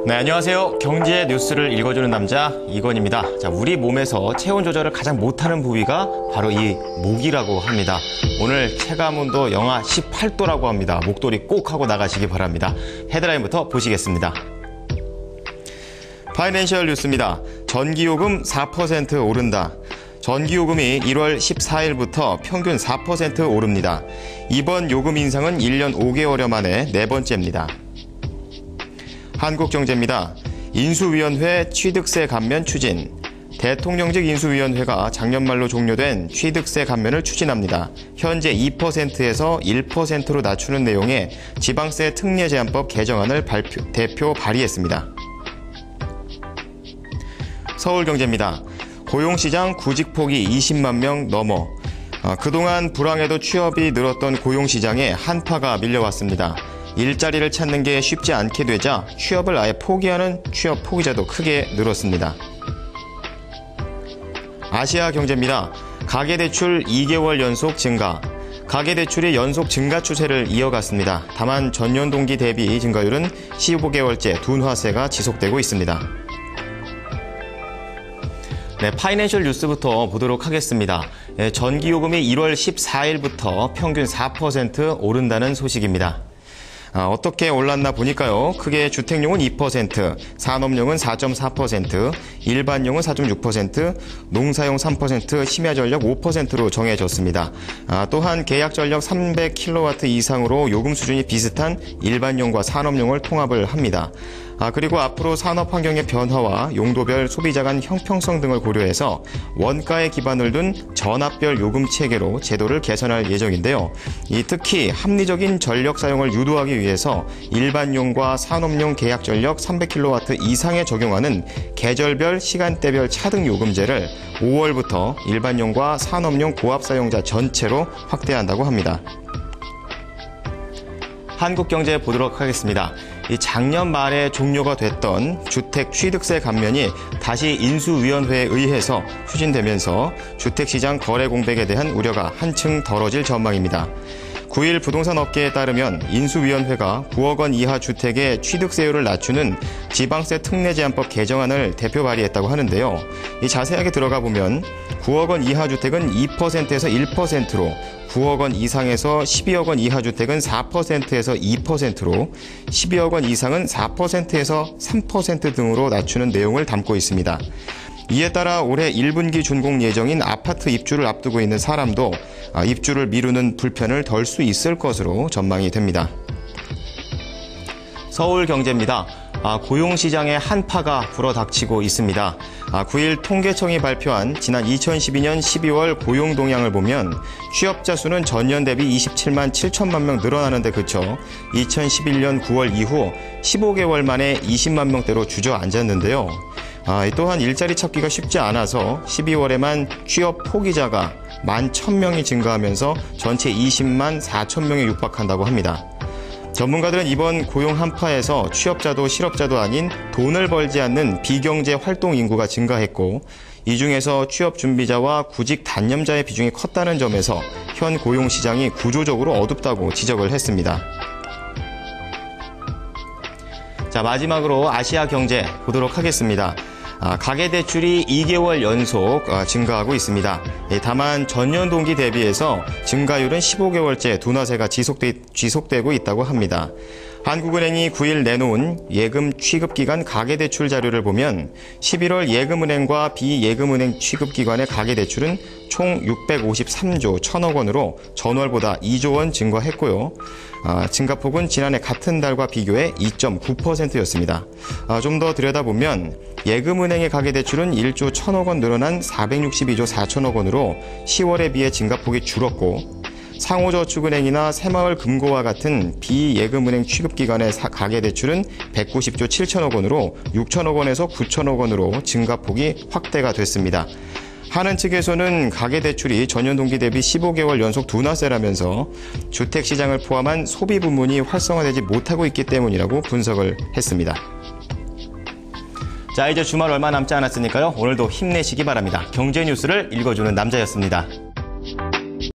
네, 안녕하세요. 경제 뉴스를 읽어주는 남자 이건입니다. 자, 우리 몸에서 체온 조절을 가장 못하는 부위가 바로 이 목이라고 합니다. 오늘 체감온도 영하 18도라고 합니다. 목도리 꼭 하고 나가시기 바랍니다. 헤드라인부터 보시겠습니다. 파이낸셜 뉴스입니다. 전기요금 4% 오른다. 전기요금이 1월 14일부터 평균 4% 오릅니다. 이번 요금 인상은 1년 5개월여 만에 네 번째입니다. 한국경제입니다. 인수위원회 취득세 감면 추진. 대통령직 인수위원회가 작년 말로 종료된 취득세 감면을 추진합니다. 현재 2%에서 1%로 낮추는 내용의 지방세 특례 제한법 개정안을 대표 발의했습니다. 서울경제입니다. 고용시장 구직폭이 20만 명 넘어. 그동안 불황에도 취업이 늘었던 고용시장에 한파가 밀려왔습니다. 일자리를 찾는 게 쉽지 않게 되자 취업을 아예 포기하는 취업 포기자도 크게 늘었습니다. 아시아경제입니다. 가계대출 2개월 연속 증가. 가계대출이 연속 증가 추세를 이어갔습니다. 다만 전년 동기 대비 증가율은 15개월째 둔화세가 지속되고 있습니다. 네, 파이낸셜 뉴스부터 보도록 하겠습니다. 전기요금이 1월 14일부터 평균 4% 오른다는 소식입니다. 어떻게 올랐나 보니까요. 크게 주택용은 2%, 산업용은 4.4%, 일반용은 4.6%, 농사용 3%, 심야전력 5%로 정해졌습니다. 또한 계약전력 300kW 이상으로 요금 수준이 비슷한 일반용과 산업용을 통합을 합니다. 그리고 앞으로 산업 환경의 변화와 용도별 소비자 간 형평성 등을 고려해서 원가에 기반을 둔 전압별 요금 체계로 제도를 개선할 예정인데요. 특히 합리적인 전력 사용을 유도하기 위해서 일반용과 산업용 계약 전력 300kW 이상에 적용하는 계절별 시간대별 차등 요금제를 5월부터 일반용과 산업용 고압 사용자 전체로 확대한다고 합니다. 한국경제 보도록 하겠습니다. 작년 말에 종료가 됐던 주택 취득세 감면이 다시 인수위원회에 의해서 추진되면서 주택시장 거래 공백에 대한 우려가 한층 덜어질 전망입니다. 9일 부동산 업계에 따르면 인수위원회가 9억 원 이하 주택의 취득세율을 낮추는 지방세 특례 제한법 개정안을 대표 발의했다고 하는데요. 자세하게 들어가 보면 9억 원 이하 주택은 2%에서 1%로 9억 원 이상에서 12억 원 이하 주택은 4%에서 2%로 12억 원 이상은 4%에서 3% 등으로 낮추는 내용을 담고 있습니다. 이에 따라 올해 1분기 준공 예정인 아파트 입주를 앞두고 있는 사람도 입주를 미루는 불편을 덜 수 있을 것으로 전망이 됩니다. 서울경제입니다. 고용시장에 한파가 불어닥치고 있습니다. 9일 통계청이 발표한 지난 2012년 12월 고용 동향을 보면 취업자 수는 전년 대비 27만 7천만 명 늘어나는데 그쳐 2011년 9월 이후 15개월 만에 20만 명대로 주저앉았는데요. 또한 일자리 찾기가 쉽지 않아서 12월에만 취업 포기자가 11,000명이 증가하면서 전체 20만 4천 명에 육박한다고 합니다. 전문가들은 이번 고용 한파에서 취업자도 실업자도 아닌 돈을 벌지 않는 비경제 활동 인구가 증가했고 이 중에서 취업 준비자와 구직 단념자의 비중이 컸다는 점에서 현 고용 시장이 구조적으로 어둡다고 지적을 했습니다. 자, 마지막으로 아시아 경제 보도록 하겠습니다. 가계대출이 2개월 연속 증가하고 있습니다. 다만 전년 동기 대비해서 증가율은 15개월째 둔화세가 지속되고 있다고 합니다. 한국은행이 9일 내놓은 예금 취급기관 가계대출 자료를 보면 11월 예금은행과 비예금은행 취급기관의 가계대출은 총 653조 1천억 원으로 전월보다 2조 원 증가했고요. 증가폭은 지난해 같은 달과 비교해 2.9%였습니다. 좀 더 들여다보면 예금은행의 가계대출은 1조 1천억 원 늘어난 462조 4천억 원으로 10월에 비해 증가폭이 줄었고 상호저축은행이나 새마을금고와 같은 비예금은행 취급기관의 가계대출은 190조 7천억 원으로 6천억 원에서 9천억 원으로 증가폭이 확대가 됐습니다. 한은 측에서는 가계대출이 전년 동기 대비 15개월 연속 둔화세라면서 주택시장을 포함한 소비 부문이 활성화되지 못하고 있기 때문이라고 분석을 했습니다. 자, 이제 주말 얼마 남지 않았으니까요. 오늘도 힘내시기 바랍니다. 경제 뉴스를 읽어주는 남자였습니다.